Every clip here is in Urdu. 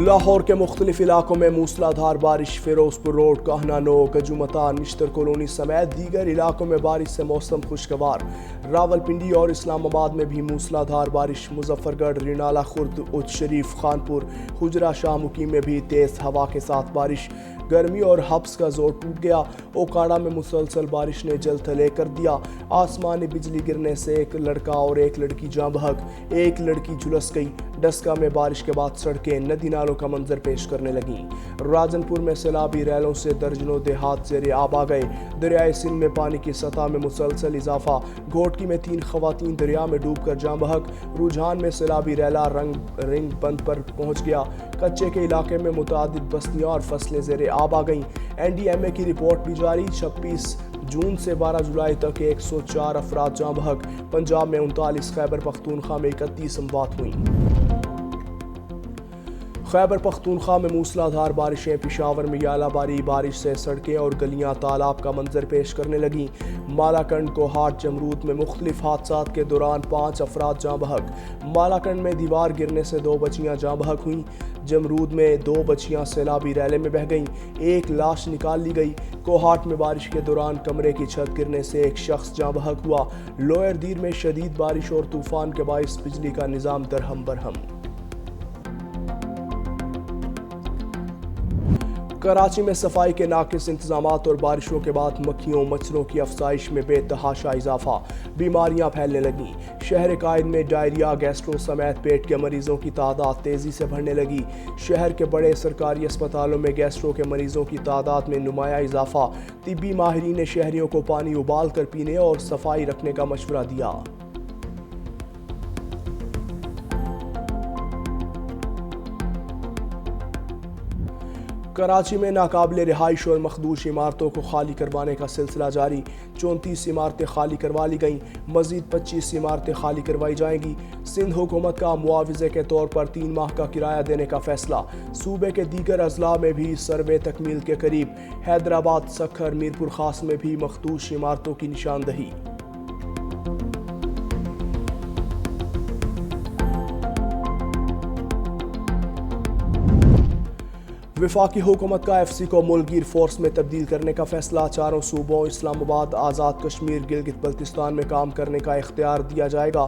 لاہور کے مختلف علاقوں میں موسلادھار بارش، فیروزپور روڈ، کہنا نو، کجومتا، نشتر کالونی سمیت دیگر علاقوں میں بارش سے موسم خوشگوار۔ راولپنڈی اور اسلام آباد میں بھی موسلادھار بارش، مظفر گڑھ، رینالہ خرد، اچ شریف، خانپور، حجرہ شاہ مقیم میں بھی تیز ہوا کے ساتھ بارش۔ گرمی اور حبس کا زور ٹوٹ گیا، اوکاڑا میں مسلسل بارش نے جل تھلے کر دیا۔ آسمانی بجلی گرنے سے ایک لڑکا اور ایک لڑکی جاں بحق، ایک لڑکی جھلس گئی۔ ڈسکا میں بارش کے بعد سڑکیں ندی نالوں کا منظر پیش کرنے لگیں۔ راجن پور میں سیلابی ریلوں سے درجنوں دیہات زیر آب آ گئے۔ دریائے سندھ میں پانی کی سطح میں مسلسل اضافہ، گھوٹکی میں 3 خواتین دریا میں ڈوب کر جاں بحق۔ رجحان میں سیلابی ریلا رنگ بند پر پہنچ گیا۔ کچے کے علاقے میں متعدد بستیاں اور فصلیں زیر آب آ گئیں۔ این ڈی ایم اے کی رپورٹ بھی جاری، 26 جون سے 12 جولائی تک 104 افراد جاں بحق۔ پنجاب میں 39، خیبر پختونخوا میں 31 اموات ہوئیں۔ خیبر پختونخوا میں موسلادھار بارشیں، پشاور میں ژالہ باری بارش سے سڑکیں اور گلیاں تالاب کا منظر پیش کرنے لگیں۔ مالاکنڈ، کوہاٹ، جمرود میں مختلف حادثات کے دوران 5 افراد جاں بحق۔ مالاکنڈ میں دیوار گرنے سے 2 بچیاں جاں بحق ہوئیں۔ جمرود میں 2 بچیاں سیلابی ریلے میں بہہ گئیں، ایک لاش نکال لی گئی۔ کوہاٹ میں بارش کے دوران کمرے کی چھت گرنے سے ایک شخص جاں بحق ہوا۔ لوئر دیر میں شدید بارش اور طوفان کے باعث بجلی کا نظام درہم برہم۔ کراچی میں صفائی کے ناقص انتظامات اور بارشوں کے بعد مکھیوں مچھروں کی افزائش میں بے تحاشا اضافہ، بیماریاں پھیلنے لگیں۔ شہر قائد میں ڈائریا، گیسٹرو سمیت پیٹ کے مریضوں کی تعداد تیزی سے بڑھنے لگی۔ شہر کے بڑے سرکاری اسپتالوں میں گیسٹرو کے مریضوں کی تعداد میں نمایاں اضافہ۔ طبی ماہرین نے شہریوں کو پانی ابال کر پینے اور صفائی رکھنے کا مشورہ دیا۔ کراچی میں ناقابل رہائش اور مخدوش عمارتوں کو خالی کروانے کا سلسلہ جاری، 34 عمارتیں خالی کروا لی گئیں، مزید 25 عمارتیں خالی کروائی جائیں گی۔ سندھ حکومت کا معاوضے کے طور پر 3 ماہ کا کرایہ دینے کا فیصلہ۔ صوبے کے دیگر اضلاع میں بھی سروے تکمیل کے قریب، حیدرآباد، سکھر، میرپور خاص میں بھی مخدوش عمارتوں کی نشاندہی۔ وفاقی حکومت کا ایف سی کو ملک گیر فورس میں تبدیل کرنے کا فیصلہ، 4 صوبوں اسلام آباد، آزاد کشمیر، گلگت بلتستان میں کام کرنے کا اختیار دیا جائے گا۔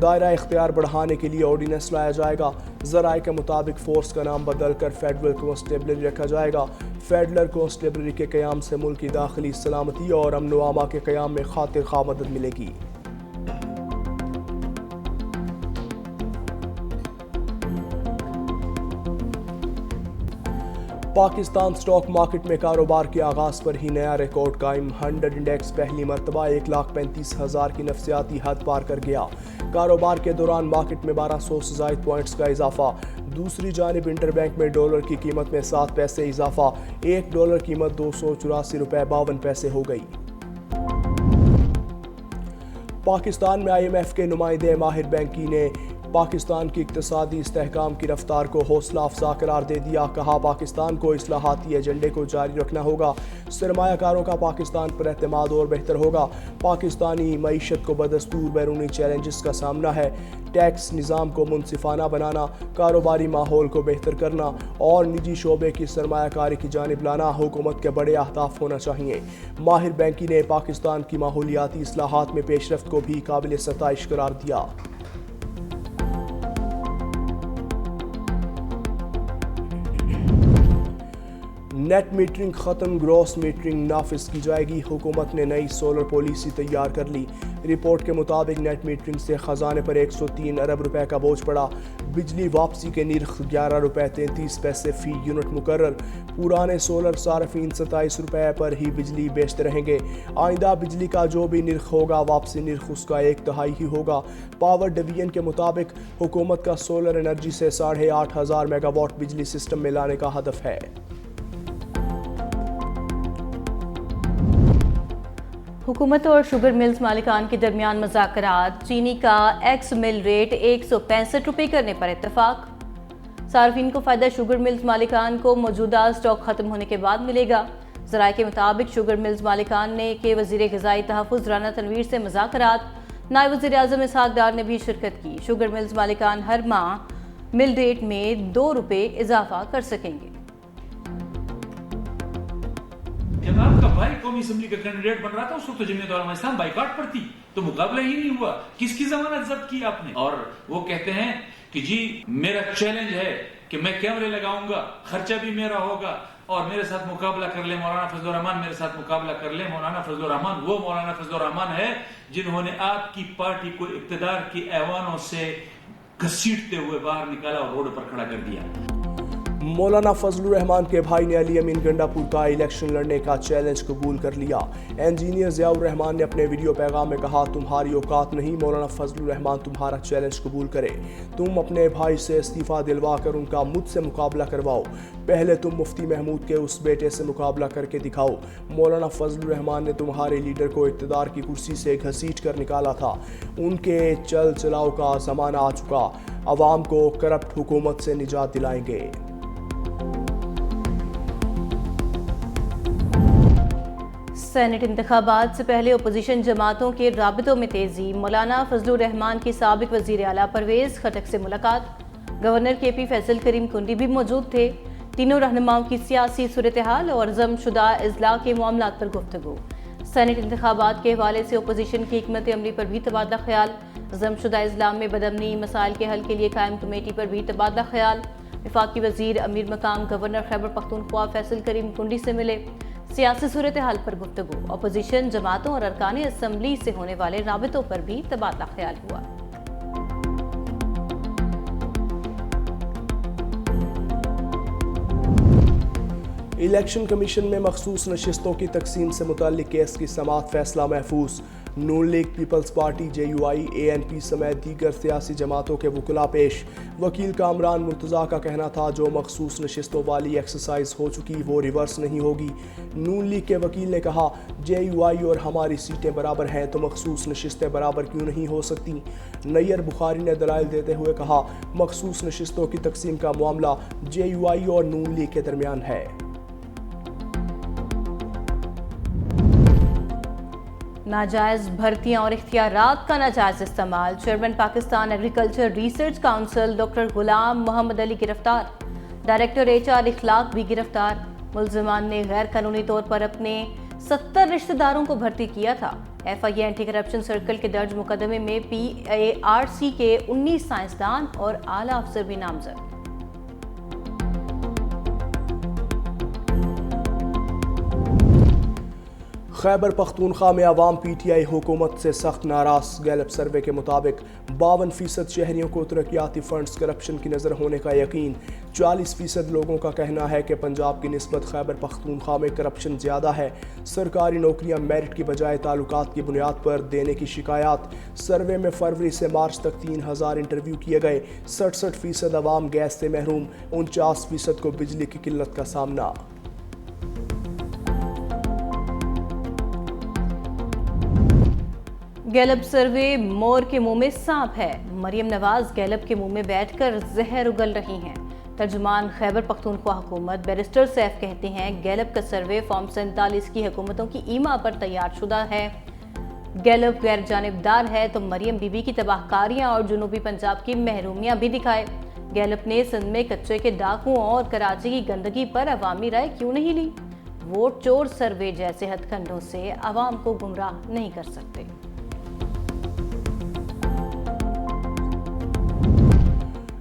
دائرہ اختیار بڑھانے کے لیے آرڈیننس لایا جائے گا۔ ذرائع کے مطابق فورس کا نام بدل کر فیڈرل کانسٹیبلری رکھا جائے گا۔ فیڈرل کانسٹیبلری کے قیام سے ملک کی داخلی سلامتی اور امن و امان کے قیام میں خاطر خواہ مدد ملے گی۔ پاکستان سٹاک مارکیٹ میں کاروبار کے آغاز پر ہی نیا ریکارڈ قائم، 100 انڈیکس پہلی مرتبہ 1,35,000 کی نفسیاتی حد پار کر گیا۔ کاروبار کے دوران مارکیٹ میں 1200 سے زائد پوائنٹس کا اضافہ۔ دوسری جانب انٹر بینک میں ڈالر کی قیمت میں 7 پیسے اضافہ، $1 قیمت 284 روپے 52 پیسے ہو گئی۔ پاکستان میں آئی ایم ایف کے نمائندے ماہر بینکی نے پاکستان کی اقتصادی استحکام کی رفتار کو حوصلہ افزا قرار دے دیا، کہا پاکستان کو اصلاحاتی ایجنڈے کو جاری رکھنا ہوگا، سرمایہ کاروں کا پاکستان پر اعتماد اور بہتر ہوگا۔ پاکستانی معیشت کو بدستور بیرونی چیلنجز کا سامنا ہے، ٹیکس نظام کو منصفانہ بنانا، کاروباری ماحول کو بہتر کرنا اور نجی شعبے کی سرمایہ کاری کی جانب لانا حکومت کے بڑے اہداف ہونا چاہیے۔ ماہر بینکی نے پاکستان کی ماحولیاتی اصلاحات میں پیش رفت کو بھی قابل ستائش قرار دیا۔ نیٹ میٹرنگ ختم، گراس میٹرنگ نافذ کی جائے گی، حکومت نے نئی سولر پالیسی تیار کر لی۔ رپورٹ کے مطابق نیٹ میٹرنگ سے خزانے پر 103 ارب روپے کا بوجھ پڑا۔ بجلی واپسی کے نرخ 11 روپے 33 پیسے فی یونٹ مقرر۔ پرانے سولر صارفین 27 روپے پر ہی بجلی بیچتے رہیں گے۔ آئندہ بجلی کا جو بھی نرخ ہوگا، واپسی نرخ اس کا 1/3 ہی ہوگا۔ پاور ڈویژن کے مطابق حکومت کا سولر انرجی سے 8,500 میگا واٹ بجلی سسٹم میں لانے کا ہدف ہے۔ حکومت اور شوگر ملز مالکان کے درمیان مذاکرات، چینی کا ایکس مل ریٹ 165 روپے کرنے پر اتفاق۔ صارفین کو فائدہ شوگر ملز مالکان کو موجودہ سٹاک ختم ہونے کے بعد ملے گا۔ ذرائع کے مطابق شوگر ملز مالکان نے کے وزیر غذائی تحفظ رانا تنویر سے مذاکرات، نائب وزیر اعظم اسحاق ڈار نے بھی شرکت کی۔ شوگر ملز مالکان ہر ماہ مل ریٹ میں 2 روپے اضافہ کر سکیں گے۔ جب آپ کا بھائی قومی اسمبلی کا کینڈیڈیٹ بن رہا تھا اس وقت تو جمعیت علماء اسلام بائیکاٹ پر تھی، تو مقابلہ ہی نہیں ہوا، کس کی ضمانت ضبط کی آپ نے؟ اور وہ کہتے ہیں کہ جی میرا چیلنج ہے کہ میں کیمرے لگاؤں گا، خرچہ بھی میرا ہوگا اور میرے ساتھ مقابلہ کر لے مولانا فضل الرحمان، میرے ساتھ مقابلہ کر لے مولانا فضل الرحمان۔ وہ مولانا فضل الرحمان ہے جنہوں نے آپ کی پارٹی کو اقتدار کے ایوانوں سے گھسیٹتے ہوئے باہر نکالا اور روڈ پر کھڑا کر دیا۔ مولانا فضل الرحمان کے بھائی نے علی امین گنڈا پور کا الیکشن لڑنے کا چیلنج قبول کر لیا۔ انجینئر ضیاء الرحمان نے اپنے ویڈیو پیغام میں کہا، تمہاری اوقات نہیں مولانا فضل الرحمان تمہارا چیلنج قبول کرے، تم اپنے بھائی سے استعفیٰ دلوا کر ان کا مجھ سے مقابلہ کرواؤ، پہلے تم مفتی محمود کے اس بیٹے سے مقابلہ کر کے دکھاؤ۔ مولانا فضل الرحمان نے تمہارے لیڈر کو اقتدار کی کرسی سے گھسیٹ کر نکالا تھا، ان کے چل چلاؤ کا زمانہ آ چکا، عوام کو کرپٹ حکومت سے نجات دلائیں گے۔ سینٹ انتخابات سے پہلے اپوزیشن جماعتوں کے رابطوں میں تیزی، مولانا فضل الرحمان کی سابق وزیر اعلیٰ پرویز خٹک سے ملاقات، گورنر کے پی فیصل کریم کنڈی بھی موجود تھے، تینوں رہنماؤں کی سیاسی صورتحال اور ضم شدہ اضلاع کے معاملات پر گفتگو، سینٹ انتخابات کے حوالے سے اپوزیشن کی حکمت عملی پر بھی تبادلہ خیال، ضم شدہ اضلاع میں بدامنی مسائل کے حل کے لیے قائم کمیٹی پر بھی تبادلہ خیال، وفاقی وزیر امیر مقام گورنر خیبر پختونخوا فیصل کریم کنڈی سے ملے، سیاسی صورتحال پر گفتگو، اپوزیشن جماعتوں اور ارکان اسمبلی سے ہونے والے رابطوں پر بھی تبادلہ خیال ہوا۔ الیکشن کمیشن میں مخصوص نشستوں کی تقسیم سے متعلق کیس کی سماعت، فیصلہ محفوظ، Noon league, Peoples party, J U I, A N P سمیت دیگر سیاسی جماعتوں کے وکلاء پیش۔ وکیل کامران مرتضیٰ کا کہنا تھا جو مخصوص نشستوں والی ایکسرسائز ہو چکی وہ ریورس نہیں ہوگی۔ نون لیگ کے وکیل نے کہا، جے یو آئی اور ہماری سیٹیں برابر ہیں تو مخصوص نشستیں برابر کیوں نہیں ہو سکتی؟ نیئر بخاری نے دلائل دیتے ہوئے کہا، مخصوص نشستوں کی تقسیم کا معاملہ جے یو آئی اور نون لیگ کے درمیان ہے۔ ناجائز بھرتیاں اور اختیارات کا ناجائز استعمال، chairman Pakistan agriculture research council doctor Ghulam محمد علی گرفتار، ڈائریکٹر ایچ آر اخلاق بھی گرفتار، ملزمان نے غیر قانونی طور پر اپنے 70 رشتہ داروں کو بھرتی کیا تھا۔ ایف آئی اے اینٹی کرپشن سرکل کے درج مقدمے میں پی اے آر سی کے 19 سائنسدان اور اعلیٰ افسر بھی نامزد۔ خیبر پختونخوا میں عوام پی ٹی آئی حکومت سے سخت ناراض، گیلپ سروے کے مطابق 52% شہریوں کو ترقیاتی فنڈز کرپشن کی نظر ہونے کا یقین، 40% لوگوں کا کہنا ہے کہ پنجاب کی نسبت خیبر پختونخوا میں کرپشن زیادہ ہے، سرکاری نوکریاں میرٹ کی بجائے تعلقات کی بنیاد پر دینے کی شکایات، سروے میں فروری سے مارچ تک 3000 انٹرویو کیے گئے، 67% عوام گیس سے محروم، 49% کو بجلی کی قلت کا سامنا۔ گیلپ سروے مور کے منہ میں سانپ ہے، مریم نواز گیلپ کے منہ میں بیٹھ کر زہر اگل رہی ہیں۔ ترجمان خیبر پختونخوا حکومت بیرسٹر سیف کہتے ہیں گیلپ کا سروے فارم 47 کی حکومتوں کی ایما پر تیار شدہ ہے، گیلپ غیر جانبدار ہے تو مریم بی بی کی تباہ کاریاں اور جنوبی پنجاب کی محرومیاں بھی دکھائے۔ گیلپ نے سندھ میں کچے کے ڈاکوں اور کراچی کی گندگی پر عوامی رائے کیوں نہیں لی؟ ووٹ چور سروے جیسے ہتھ کنڈوں سے عوام کو گمراہ نہیں کر سکتے۔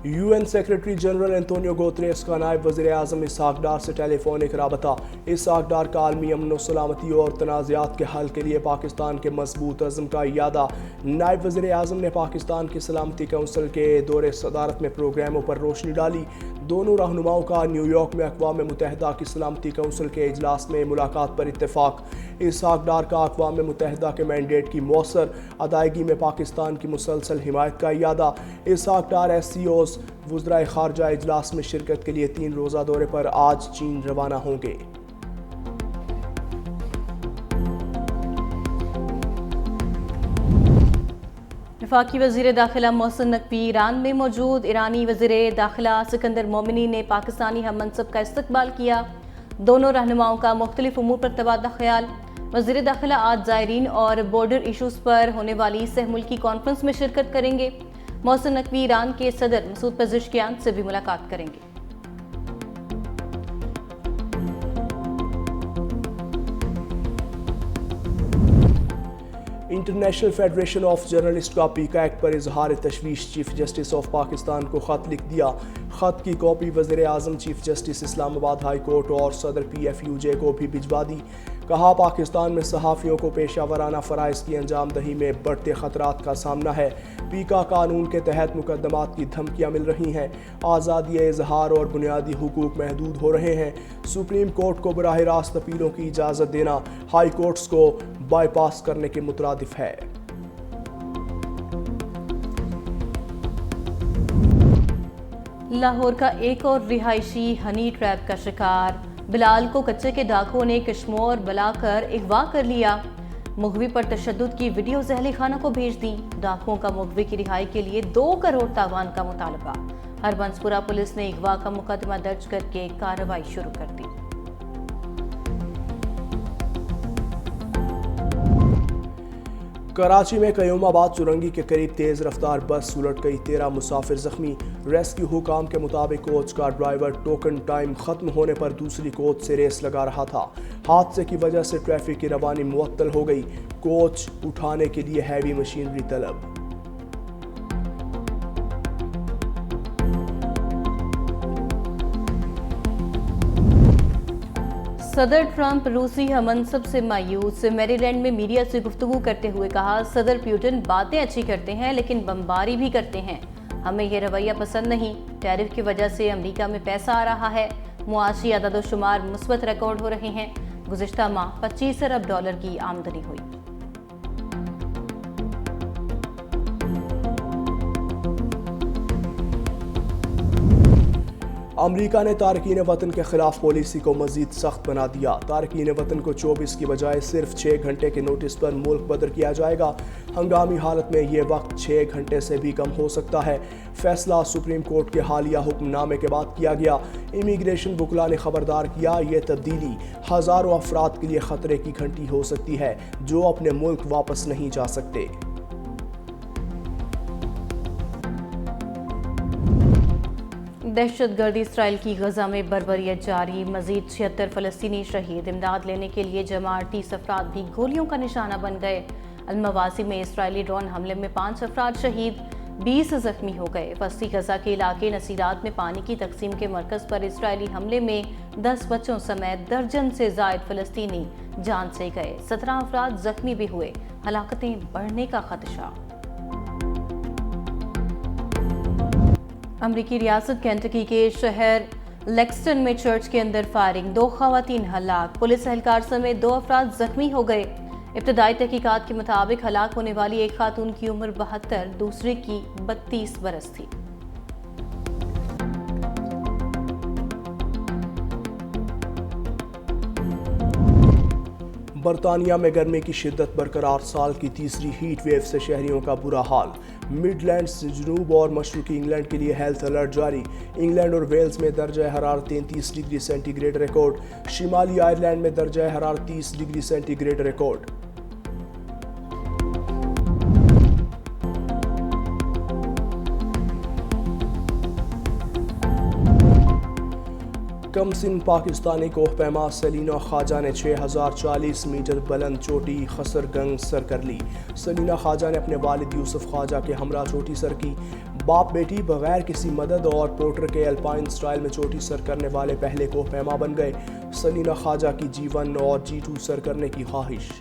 U N secretary general Antonio Guterres کا نائب وزیر اعظم اسحاق ڈار سے ٹیلی فونک رابطہ، اسحاق ڈار کا عالمی امن و سلامتی اور تنازعات کے حل کے لیے پاکستان کے مضبوط عزم کا اعادہ۔ نائب وزیر اعظم نے پاکستان کی سلامتی کونسل کے دور صدارت میں پروگراموں پر روشنی ڈالی۔ دونوں رہنماؤں کا نیو یارک میں اقوام متحدہ کی سلامتی کونسل کے اجلاس میں ملاقات پر اتفاق۔ اسحاق ڈار کا اقوام متحدہ کے مینڈیٹ کی مؤثر ادائیگی میں پاکستان کی مسلسل حمایت کا اعادہ۔ Ishaq Dar S C Os وزرائے خارجہ اجلاس میں شرکت کے لیے 3 روزہ دورے پر آج چین روانہ ہوں گے۔ وفاقی وزیر داخلہ محسن نقوی ایران میں موجود، ایرانی وزیر داخلہ سکندر مومنی نے پاکستانی ہم منصب کا استقبال کیا۔ دونوں رہنماؤں کا مختلف امور پر تبادلہ خیال۔ وزیر داخلہ آج زائرین اور بارڈر ایشوز پر ہونے والی سہ ملکی کانفرنس میں شرکت کریں گے۔ محسن نقوی ایران کے صدر مسعود پزشکیان سے بھی ملاقات کریں گے۔ انٹرنیشنل فیڈریشن آف جرنلسٹ کا پیکا ایکٹ پر اظہار تشویش، چیف جسٹس آف پاکستان کو خط لکھ دیا۔ خط کی کاپی وزیر اعظم، چیف جسٹس اسلام آباد ہائی کورٹ اور صدر PFUJ کو بھی بھجوا دی۔ کہا پاکستان میں صحافیوں کو پیشہ ورانہ فرائض کی انجام دہی میں بڑھتے خطرات کا سامنا ہے۔ پیکا قانون کے تحت مقدمات کی دھمکیاں مل رہی ہیں، آزادی اظہار اور بنیادی حقوق محدود ہو رہے ہیں۔ سپریم کورٹ کو براہ راست اپیلوں کی اجازت دینا ہائی کورٹس کو بائی پاس کرنے کے مترادف ہے۔ لاہور کا ایک اور رہائشی ہنی ٹریپ کا شکار، بلال کو کچے کے ڈاکوؤں نے کشمور بلا کر اغوا کر لیا۔ مغوی پر تشدد کی ویڈیوز اہل خانہ کو بھیج دیں۔ ڈاکوؤں کا مغوی کی رہائی کے لیے 2 کروڑ تاوان کا مطالبہ۔ ہربنسپورہ پولیس نے اغوا کا مقدمہ درج کر کے کارروائی شروع کر دی۔ کراچی میں قیوم آباد چرنگی کے قریب تیز رفتار بس الٹ گئی، 13 مسافر زخمی۔ ریسکیو حکام کے مطابق کوچ کا ڈرائیور ٹوکن ٹائم ختم ہونے پر دوسری کوچ سے ریس لگا رہا تھا۔ حادثے کی وجہ سے ٹریفک کی روانی معطل ہو گئی۔ کوچ اٹھانے کے لیے ہیوی مشینری طلب۔ صدر ٹرمپ روسی ہم منصب سے مایوس، میری لینڈ میں میڈیا سے گفتگو کرتے ہوئے کہا صدر پیوٹن باتیں اچھی کرتے ہیں لیکن بمباری بھی کرتے ہیں، ہمیں یہ رویہ پسند نہیں۔ ٹیرف کی وجہ سے امریکہ میں پیسہ آ رہا ہے، معاشی اعداد و شمار مثبت ریکارڈ ہو رہے ہیں۔ گزشتہ ماہ 25 ارب ڈالر کی آمدنی ہوئی۔ امریکہ نے تارکین وطن کے خلاف پالیسی کو مزید سخت بنا دیا۔ تارکین وطن کو 24 کی بجائے صرف 6 گھنٹے کے نوٹس پر ملک بدر کیا جائے گا۔ ہنگامی حالت میں یہ وقت 6 گھنٹے سے بھی کم ہو سکتا ہے۔ فیصلہ سپریم کورٹ کے حالیہ حکم نامے کے بعد کیا گیا۔ امیگریشن وکلاء نے خبردار کیا، یہ تبدیلی ہزاروں افراد کے لیے خطرے کی گھنٹی ہو سکتی ہے جو اپنے ملک واپس نہیں جا سکتے۔ دہشت گردی اسرائیل کی غزہ میں بربریت جاری، مزید 76 فلسطینی شہید۔ امداد لینے کے لیے جمع 38 افراد بھی گولیوں کا نشانہ بن گئے۔ المواسی میں اسرائیلی ڈرون حملے میں 5 افراد شہید، 20 زخمی ہو گئے۔ وسطی غزہ کے علاقے نصیرات میں پانی کی تقسیم کے مرکز پر اسرائیلی حملے میں 10 بچوں سمیت درجن سے زائد فلسطینی جان سے گئے، 17 افراد زخمی بھی ہوئے۔ ہلاکتیں بڑھنے کا خدشہ۔ امریکی ریاست کینٹکی کے شہر لیکسٹن میں چرچ کے اندر فائرنگ، 2 خواتین ہلاک، پولیس اہلکار سمیت 2 افراد زخمی ہو گئے۔ ابتدائی تحقیقات کے مطابق ہلاک ہونے والی ایک خاتون کی عمر 72، دوسرے کی 32 برس تھی۔ برطانیہ میں گرمی کی شدت برقرار، سال کی تیسری ہیٹ ویو سے شہریوں کا برا حال۔ مڈ لینڈز، جنوب اور مشرقی انگلینڈ کے لیے ہیلتھ الرٹ جاری۔ انگلینڈ اور ویلز میں درجہ حرارت 33 ڈگری سینٹی گریڈ ریکارڈ، شمالی آئرلینڈ میں درجہ حرارت 30 ڈگری سینٹی گریڈ ریکارڈ۔ کم سن پاکستانی کوہ پیما سلینا خواجہ نے 6040 میٹر بلند چوٹی خسر گنگ سر کر لی۔ سلینا خواجہ نے اپنے والد یوسف خواجہ کے ہمراہ چوٹی سر کی۔ باپ بیٹی بغیر کسی مدد اور پورٹر کے الپائن سٹائل میں چوٹی سر کرنے والے پہلے کوہ پیما بن گئے۔ سلینا خواجہ کی G1 اور G2 سر کرنے کی خواہش۔